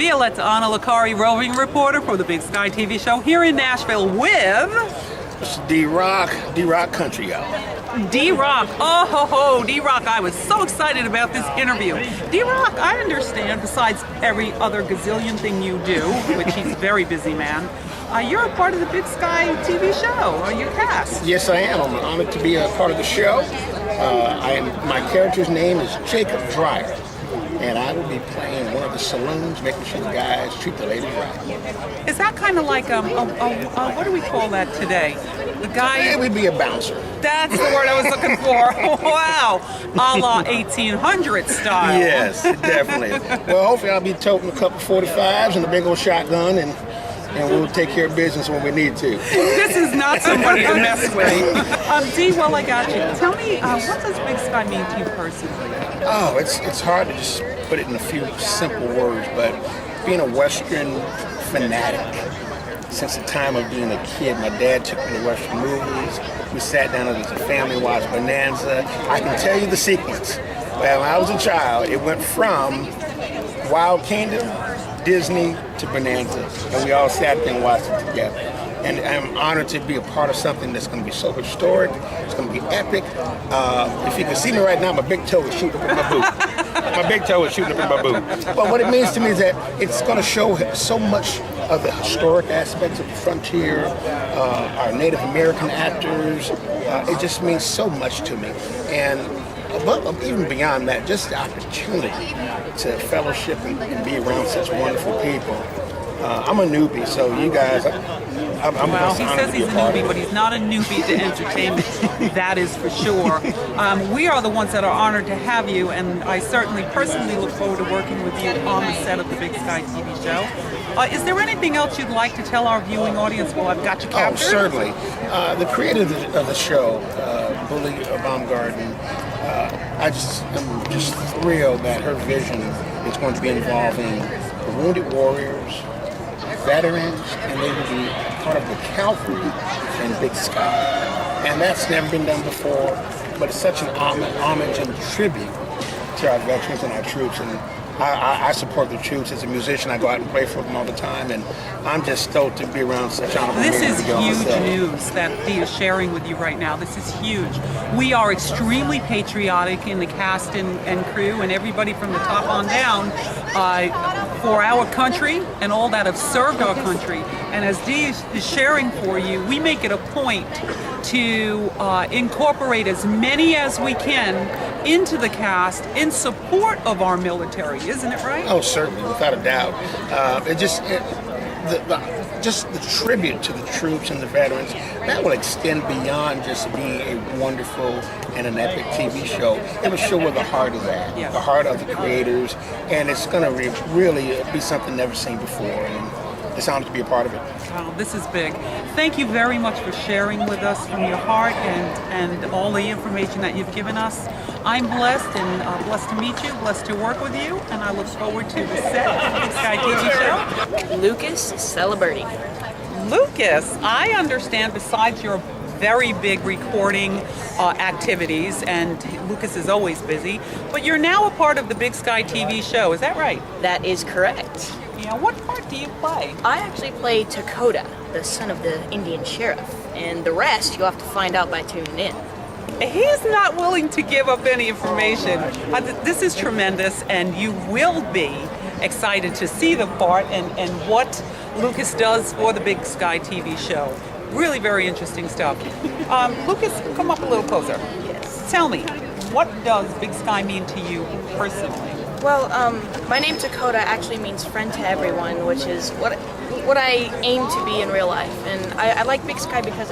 Violetta Licari, roving reporter for the Big Sky TV show here in Nashville with It's D-Rock Country, y'all. D-Rock. Oh ho ho, D-Rock, I was so excited about this interview. D-Rock, I understand, besides every other gazillion thing you do, which he's a very busy man, you're a part of the Big Sky TV show. Are you cast? Yes, I am. I'm honored to be a part of the show. My character's name is Jacob Dreyer, and I will be playing one of the saloons, making sure the guys treat the ladies right. Is that kind of like what do we call that today? The guy. Yeah, we'd be a bouncer. That's the word I was looking for. Wow, a la 1800 style. Yes, definitely. Well, hopefully I'll be toting a couple 45s and a big old shotgun, and we'll take care of business when we need to. This is not somebody to mess with. Dee, well, I got you. Tell me, what does Big Sky mean to you personally? Oh, it's hard to just put it in a few simple words, but being a Western fanatic since the time of being a kid. My dad took me to Western movies. We sat down as a family, watched Bonanza. I can tell you the sequence. Well, when I was a child, it went from Wild Kingdom, Disney to Bonanza, and we all sat there and watched it together. And I'm honored to be a part of something that's going to be so historic. It's going to be epic. If you can see me right now, my big toe is shooting up in my boot. My big toe is shooting up in my boot. But what it means to me is that it's going to show so much of the historic aspects of the frontier, our Native American actors. It just means so much to me. And even beyond that, just the opportunity to fellowship and be around such wonderful people. I'm a newbie, so you guys, I'm well, he says he's a newbie, but he's not a newbie to entertainment. That is for sure. We are the ones that are honored to have you, and I certainly personally look forward to working with you on the set of the Big Sky TV show. Is there anything else you'd like to tell our viewing audience while I've got you captured? Oh, certainly. The creator of the show, Bully Baumgarten, I'm just thrilled that her vision is going to be involving the wounded warriors, veterans, and they will be part of the cavalry in Big Sky. And that's never been done before, but it's such an homage and tribute to our veterans and our troops. And I support the troops. As a musician, I go out and play for them all the time, and I'm just stoked to be around such honorable men. This is huge news that Dee is sharing with you right now. This is huge. We are extremely patriotic in the cast and crew and everybody from the top on down for our country and all that have served our country. And as Dee is sharing for you, we make it a point to incorporate as many as we can into the cast in support of our military, isn't it right? Oh, certainly, without a doubt. Just the tribute to the troops and the veterans, that will extend beyond just being a wonderful and an epic TV show. It will show where the heart is at, yes. The heart of the creators, and it's going to really be something never seen before. And it's honored to be a part of it. Wow, this is big. Thank you very much for sharing with us from your heart and all the information that you've given us. I'm blessed and blessed to meet you, blessed to work with you, and I look forward to the set of the Big Sky TV show. Lucas Celebrity. Lucas, I understand besides your very big recording activities, and Lucas is always busy, but you're now a part of the Big Sky TV show, is that right? That is correct. Yeah, what part do you play? I actually play Dakota, the son of the Indian sheriff, and the rest you'll have to find out by tuning in. He's not willing to give up any information. This is tremendous, and you will be excited to see the part and what Lucas does for the Big Sky TV show. Really very interesting stuff. Lucas, come up a little closer. Yes. Tell me, what does Big Sky mean to you personally? Well, my name Dakota actually means friend to everyone, which is what I aim to be in real life. And I like Big Sky because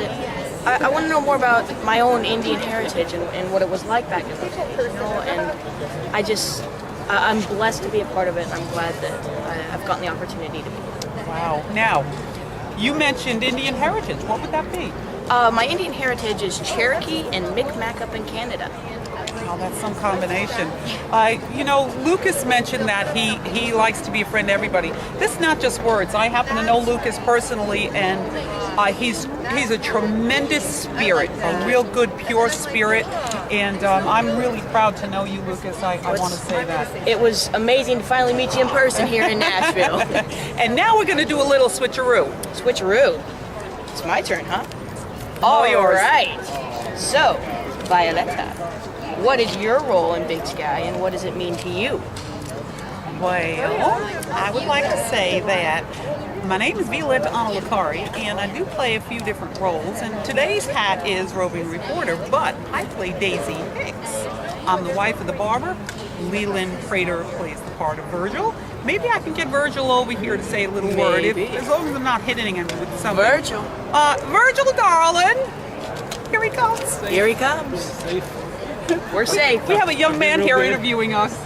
I want to know more about my own Indian heritage and what it was like back in the day, you know. And I'm blessed to be a part of it. And I'm glad that I've gotten the opportunity to be. Wow. Now, you mentioned Indian heritage. What would that be? My Indian heritage is Cherokee and Micmac up in Canada. Oh, that's some combination. Lucas mentioned that he likes to be a friend to everybody. This is not just words. I happen to know Lucas personally, and he's a tremendous spirit, a real good, pure spirit, and I'm really proud to know you, Lucas. I want to say that. It was amazing to finally meet you in person here in Nashville. And now we're going to do a little switcheroo. Switcheroo. It's my turn, huh? All yours. Right. So, Violetta, what is your role in Big Sky, and what does it mean to you? Well, I would like to say that my name is Violetta Licari, and I do play a few different roles. And today's hat is roving reporter, but I play Daisy Hicks. I'm the wife of the barber. Leland Prater plays the part of Virgil. Maybe I can get Virgil over here to say a little word, as long as I'm not hitting him with something. Virgil. Virgil, darling. Here he comes. Here he comes. We're safe. We have a young man here interviewing us.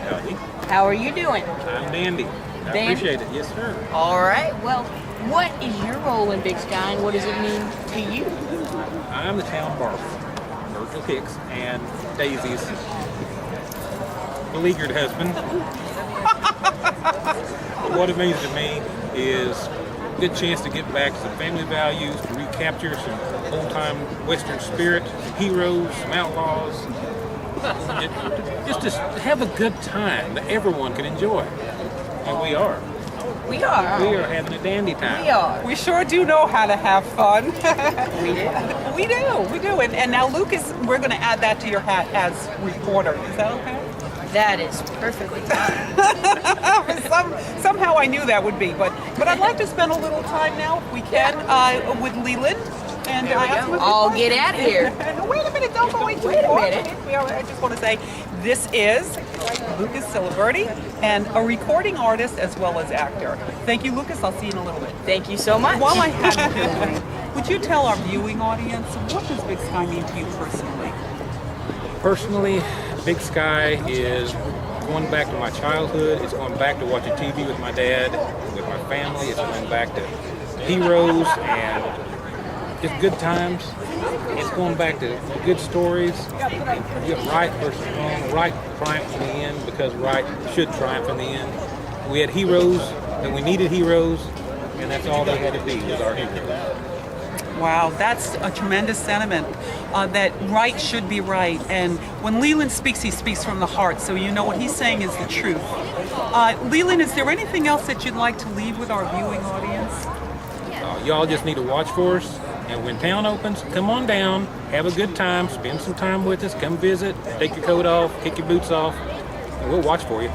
Howdy. How are you doing? I'm Dandy. I Dandy? appreciate it. Yes, sir. All right. Well, what is your role in Big Sky, and what does it mean to you? I'm the town barber, Virgil Hicks, and Daisy's beleaguered husband. What it means to me is a good chance to get back some family values, to recapture some old-time Western spirit, some heroes, some outlaws. Just to have a good time that everyone can enjoy. And we are. We are. We are having a dandy time. We are. We sure do know how to have fun. We do. We do. And now, Lucas, we're going to add that to your hat as reporter. Is that okay? That is perfectly fine. Somehow I knew that would be, but I'd like to spend a little time now, if we can, with Leland. And There we I have go. some I'll questions. get out of here. Wait a minute, don't go away too Wait a far. minute. I just want to say, this is Lucas Ciliberti, and a recording artist as well as actor. Thank you, Lucas. I'll see you in a little bit. Thank you so much. While I have you here, would you tell our viewing audience, what does Big Sky mean to you personally? Personally, Big Sky is going back to my childhood. It's going back to watching TV with my dad, with my family. It's going back to heroes and just good times. It's going back to good stories. You get right versus wrong. Right triumphs in the end because right should triumph in the end. We had heroes and we needed heroes, and that's all they had to be was our heroes. Wow, that's a tremendous sentiment, that right should be right. And when Leland speaks, he speaks from the heart, so you know what he's saying is the truth. Leland, is there anything else that you'd like to leave with our viewing audience? Y'all just need to watch for us. And when town opens, come on down, have a good time, spend some time with us, come visit, take your coat off, kick your boots off, and we'll watch for you.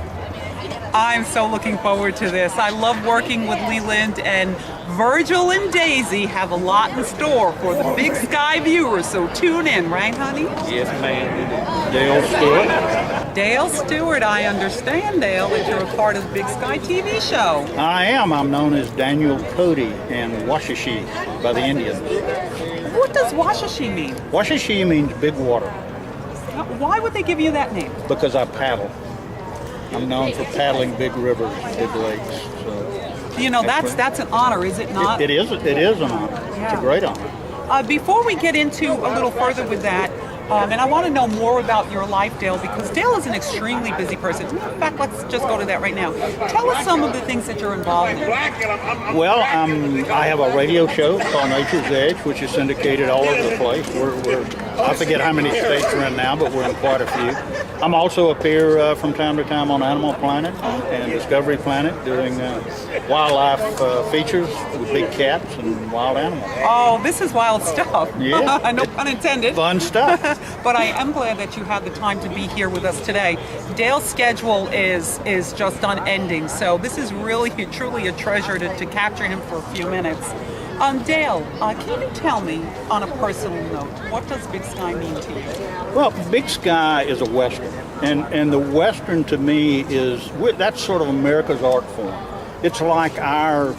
I'm so looking forward to this. I love working with Leland, and Virgil and Daisy have a lot in store for the Big Sky viewers, so tune in, right, honey? Yes, ma'am. Dale Stewart. Dale Stewart, I understand, Dale, that you're a part of the Big Sky TV show. I am. I'm known as Daniel Cody in Washashi by the Indians. What does Washashi mean? Washashi means big water Why would they give you that name? because I paddle. I'm known for paddling big rivers, big lakes. So You know, that's an honor, is it not? it is an honor. It's a great honor. Before we get into a little further with that, and I want to know more about your life, Dale, because Dale is an extremely busy person. In fact, let's just go to that right now. Tell us some of the things that you're involved in. Well, I have a radio show called Nature's Edge, which is syndicated all over the place. I forget how many states we're in now, but we're in quite a few. I'm also appear from time to time on Animal Planet and Discovery Planet doing wildlife features with big cats and wild animals. Oh, this is wild stuff. Yeah. No pun intended. Fun stuff. But I am glad that you had the time to be here with us today. Dale's schedule is just unending, so this is really truly a treasure to capture him for a few minutes. Dale, can you tell me, on a personal note, what does Big Sky mean to you? Well, Big Sky is a Western, and the Western to me that's sort of America's art form. It's like our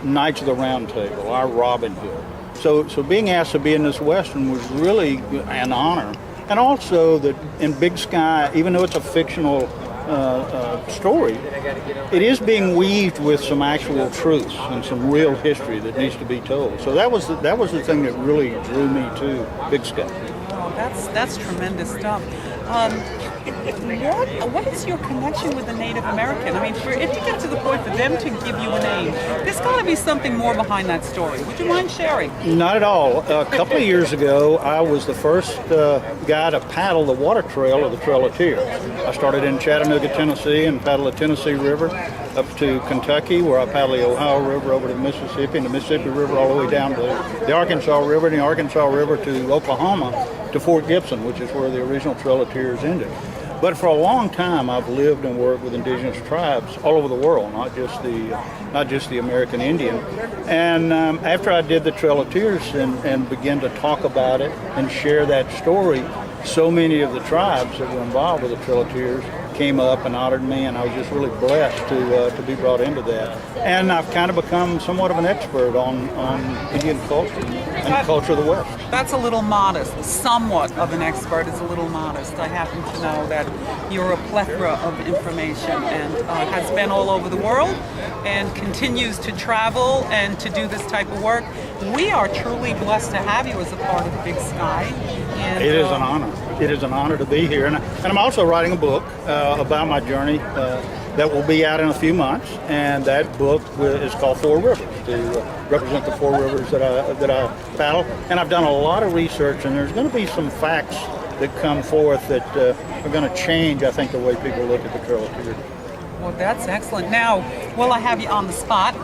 Knights of the Round Table, our Robin Hood. So being asked to be in this Western was really an honor. And also that in Big Sky, even though it's a fictional story, it is being weaved with some actual truths and some real history that needs to be told. So that was the thing that really drew me to Big Sky. Oh, that's tremendous stuff. What is your connection with the Native American? I mean, if you get to the point for them to give you a name, there's got to be something more behind that story. Would you mind sharing? Not at all. A couple of years ago, I was the first guy to paddle the water trail of the Trail of Tears. I started in Chattanooga, Tennessee, and paddled the Tennessee River up to Kentucky, where I paddled the Ohio River over to Mississippi, and the Mississippi River all the way down to the Arkansas River, and the Arkansas River to Oklahoma, to Fort Gibson, which is where the original Trail of Tears ended. But for a long time, I've lived and worked with indigenous tribes all over the world, not just the American Indian. And after I did the Trail of Tears and began to talk about it and share that story, so many of the tribes that were involved with the Trail of Tears came up and honored me, and I was just really blessed to be brought into that. And I've kind of become somewhat of an expert on Indian culture and the culture of the West. That's a little modest. Somewhat of an expert is a little modest. I happen to know that you're a plethora of information and has been all over the world and continues to travel and to do this type of work. We are truly blessed to have you as a part of the Big Sky. And, it is an honor. It is an honor to be here. And I'm also writing a book about my journey that will be out in a few months. And that book is called Four Rivers, to represent the four rivers that I paddle. And I've done a lot of research, and there's going to be some facts that come forth that are going to change, I think, the way people look at the Trail of Tears. Well, that's excellent. Now, while I have you on the spot,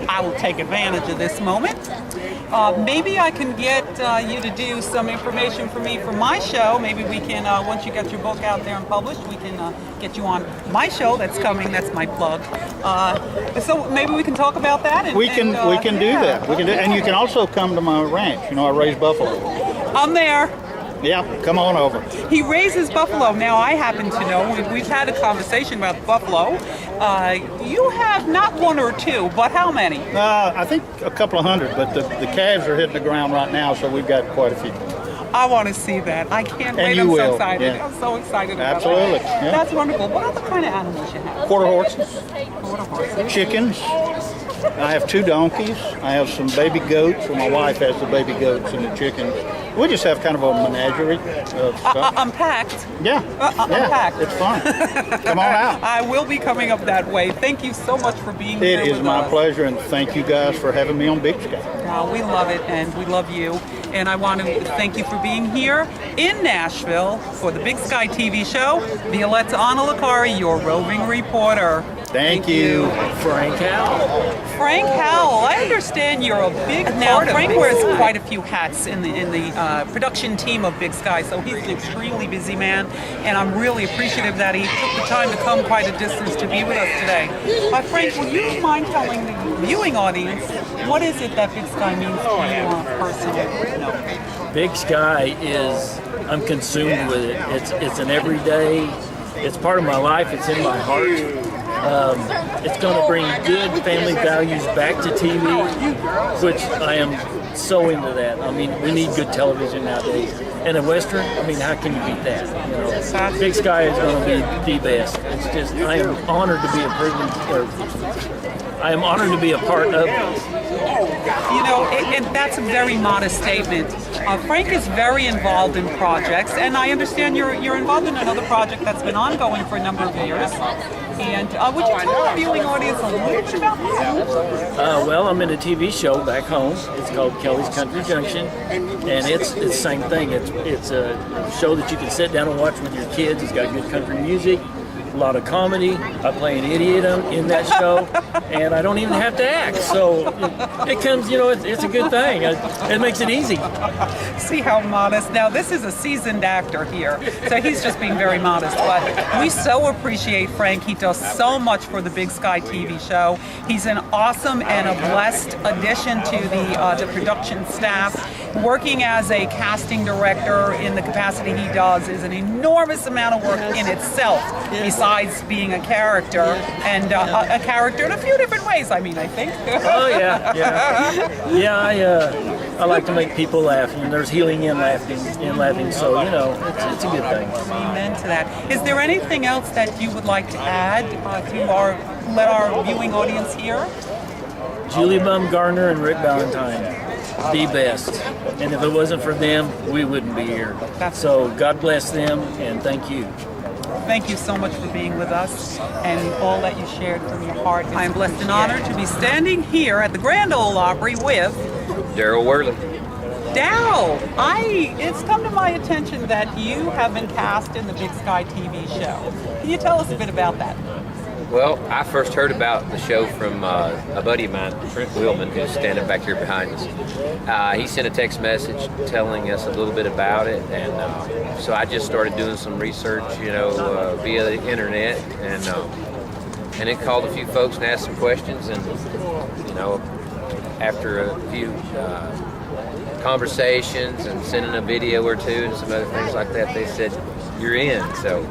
I will take advantage of this moment. Maybe I can get you to do some information for me for my show. Maybe we can, once you get your book out there and published, we can get you on my show that's coming. That's my plug. So maybe we can talk about that. We can do that. We can do, and you can also come to my ranch. You know, I raise buffalo. I'm there. Yeah, come on over. He raises buffalo. Now, I happen to know, we've had a conversation about buffalo. You have not one or two, but how many? I think a couple of hundred, but the calves are hitting the ground right now, so we've got quite a few. I want to see that. I can't wait. I'm so excited. Yeah. I'm so excited about Absolutely. that. Yeah. That's wonderful. What other kind of animals you have? Quarter horses. Chickens. I have 2 donkeys. I have some baby goats. Well, my wife has the baby goats and the chickens. We just have kind of a menagerie of stuff. Unpacked. Yeah. Unpacked. It's fun. Come on out. I will be coming up that way. Thank you so much for being here with us. It is my pleasure, and thank you guys for having me on Big Sky. We love it, and we love you. And I want to thank you for being here in Nashville for the Big Sky TV show. Violetta Licari, your roving reporter. Thank you. Frank Howell. Frank Howell, I understand you're a big part of Frank wears quite a few hats in the production team of Big Sky, so he's an extremely busy man, and I'm really appreciative that he took the time to come quite a distance to be with us today. Frank, would you mind telling the viewing audience what is it that Big Sky means to you personally? No. Big Sky is, I'm consumed with it. It's an everyday, it's part of my life, it's in my heart. It's going to bring good family values back to TV, which I am so into that. I mean, we need good television nowadays. And a Western, I mean, how can you beat that? You know, Big Sky is going to be the best. It's just, I am honored to be I am honored to be a part of it. You know, and that's a very modest statement. Frank is very involved in projects, and I understand you're involved in another project that's been ongoing for a number of years. And would you tell the viewing audience a little bit about that? Well, I'm in a TV show back home. It's called Kelly's Country Junction, and it's the same thing. It's a show that you can sit down and watch with your kids. It's got good country music, a lot of comedy. I play an idiot in that show, and I don't even have to act. So it comes, you know, it's a good thing. It makes it easy. See how modest. Now, this is a seasoned actor here, so he's just being very modest. But we so appreciate Frank. He does so much for the Big Sky TV show. He's an awesome and a blessed addition to the production staff. Working as a casting director in the capacity he does is an enormous amount of work in itself, besides being a character, and a character in a few different ways, I mean, I think. Oh, yeah. I like to make people laugh, and there's healing in laughing. So it's a good thing. Amen to that. Is there anything else that you would like to add to let our viewing audience hear? Julie Baumgartner and Rick Valentine, the best. And if it wasn't for them, we wouldn't be here. So God bless them, and thank you. Thank you so much for being with us and all that you shared from your heart. I am blessed and honored to be standing here at the Grand Ole Opry with Daryl Worley. Daryl. It's come to my attention that you have been cast in the Big Sky TV show. Can you tell us a bit about that? Well, I first heard about the show from a buddy of mine, Trent Willman, who's standing back here behind us. He sent a text message telling us a little bit about it, and so I just started doing some research, via the internet, and it called a few folks and asked some questions, and after a few conversations and sending a video or two and some other things like that, they said, "You're in." So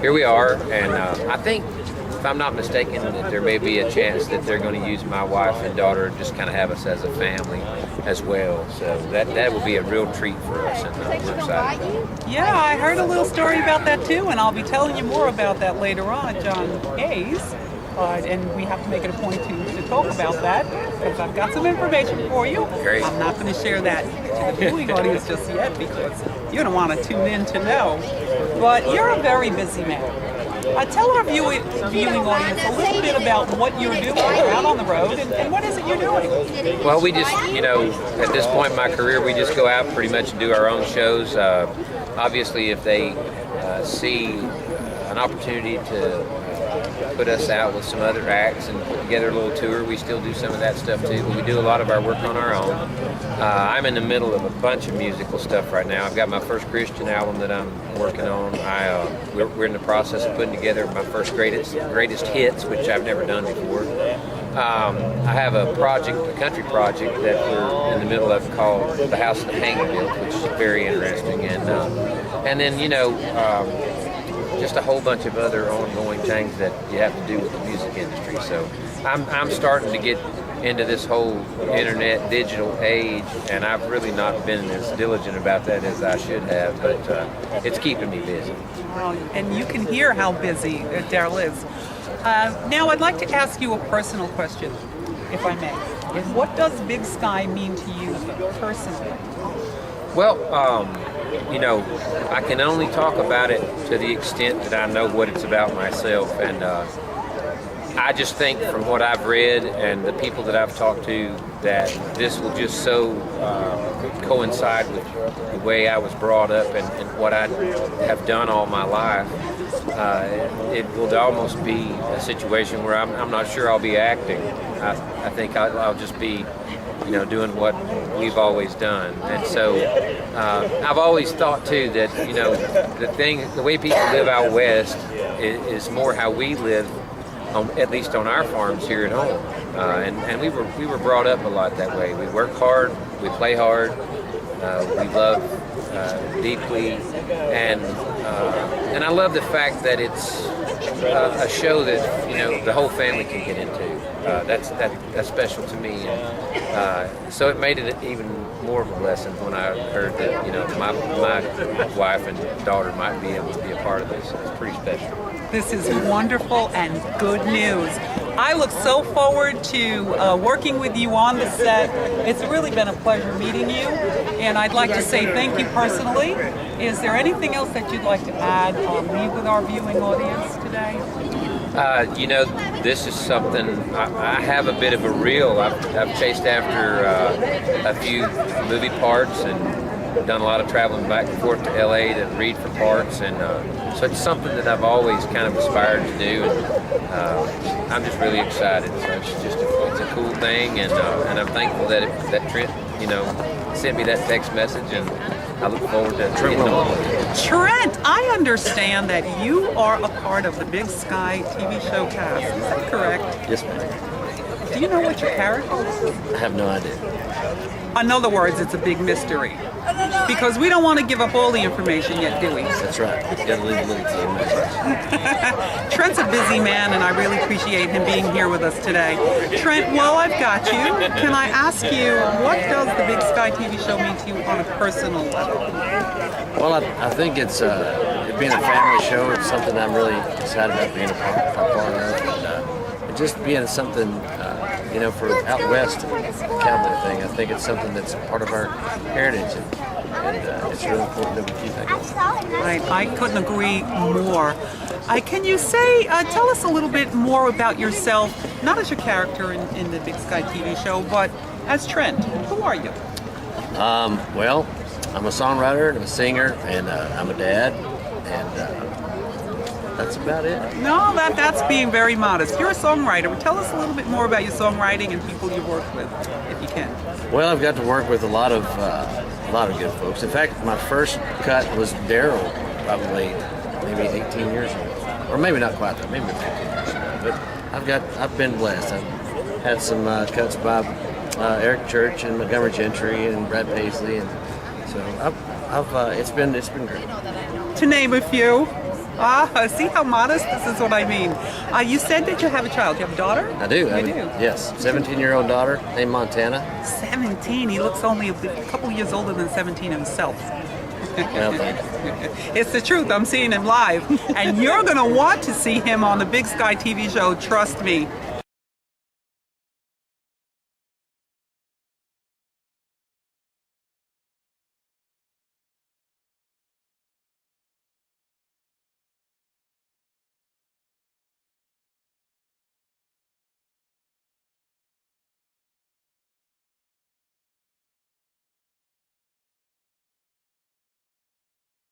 here we are, and I think, if I'm not mistaken, that there may be a chance that they're going to use my wife and daughter and just kind of have us as a family as well. So that will be a real treat for us, and we're excited. Yeah, I heard a little story about that too, and I'll be telling you more about that later on, John Hayes. And we have to make it a point to talk about that, because I've got some information for you. Great. I'm not going to share that to the viewing audience just yet, because you don't want to tune in to know. But you're a very busy man. Tell our viewing audience a little bit about what you're doing. You're out on the road, and what is it you're doing? Well, we just, at this point in my career, we just go out pretty much and do our own shows. Obviously, if they see an opportunity to put us out with some other acts and put together a little tour, we still do some of that stuff too, but we do a lot of our work on our own. I'm in the middle of a bunch of musical stuff right now. I've got my first Christian album that I'm working on. We're in the process of putting together my first greatest hits, which I've never done before. I have a country project that we're in the middle of called The House of the Hanging Built, which is very interesting, and then just a whole bunch of other ongoing things that you have to do with the music industry. So I'm starting to get into this whole internet digital age, and I've really not been as diligent about that as I should have, but it's keeping me busy. And you can hear how busy Daryl is. Now I'd like to ask you a personal question, if I may. What does Big Sky mean to you personally? Well, I can only talk about it to the extent that I know what it's about myself, and I just think from what I've read and the people that I've talked to that this will just so coincide with the way I was brought up and what I have done all my life. It will almost be a situation where I'm not sure I'll be acting. I think I'll just be doing what we've always done. And so I've always thought too that the way people live out west is more how we live, at least on our farms here at home. And we were brought up a lot that way. We work hard, we play hard, we love deeply, and I love the fact that it's a show that the whole family can get into. That's special to me, and so it made it even more of a blessing when I heard that my wife and daughter might be able to be a part of this. It's pretty special. This is wonderful and good news. I look so forward to working with you on the set. It's really been a pleasure meeting you, and I'd like to say thank you personally. Is there anything else that you'd like to add or leave with our viewing audience today? This is something, I have a bit of a reel. I've chased after a few movie parts and done a lot of traveling back and forth to LA to read for parts, and so it's something that I've always kind of aspired to do, and I'm just really excited. So it's a cool thing, and I'm thankful that Trent sent me that text message, and I look forward to getting on with it. Trent, I understand that you are a part of the Big Sky TV show cast. Is that correct? Yes, ma'am. Do you know what your character is? I have no idea. In other words, it's a big mystery. Because we don't want to give up all the information yet, do we? That's right. You got to leave a little to the imagination. Trent's a busy man, and I really appreciate him being here with us today. Trent, while I've got you, can I ask you, what does the Big Sky TV show mean to you on a personal level? Well, I think it's it being a family show. It's something I'm really excited about being a part of, and just being something, for out west cowboy thing. I think it's something that's part of our heritage, and it's really important that we keep that going. I couldn't agree more. Can you tell us a little bit more about yourself, not as your character in the Big Sky TV show, but as Trent? Who are you? Well, I'm a songwriter, and I'm a singer, and I'm a dad, and that's about it. No, that's being very modest. You're a songwriter. Tell us a little bit more about your songwriting and people you work with, if you can. Well, I've got to work with a lot of good folks. In fact, my first cut was Daryl, probably maybe 18 years ago, or maybe not quite that, maybe 15 years ago. But I've been blessed. I've had some cuts by Eric Church and Montgomery Gentry and Brad Paisley, and so it's been great. To name a few. See how modest? This is what I mean. You said that you have a child. You have a daughter? I do. You do? Yes, 17-year-old daughter named Montana. 17. He looks only a couple years older than 17 himself. Well, thank you. It's the truth. I'm seeing him live. And you're going to want to see him on the Big Sky TV show. Trust me.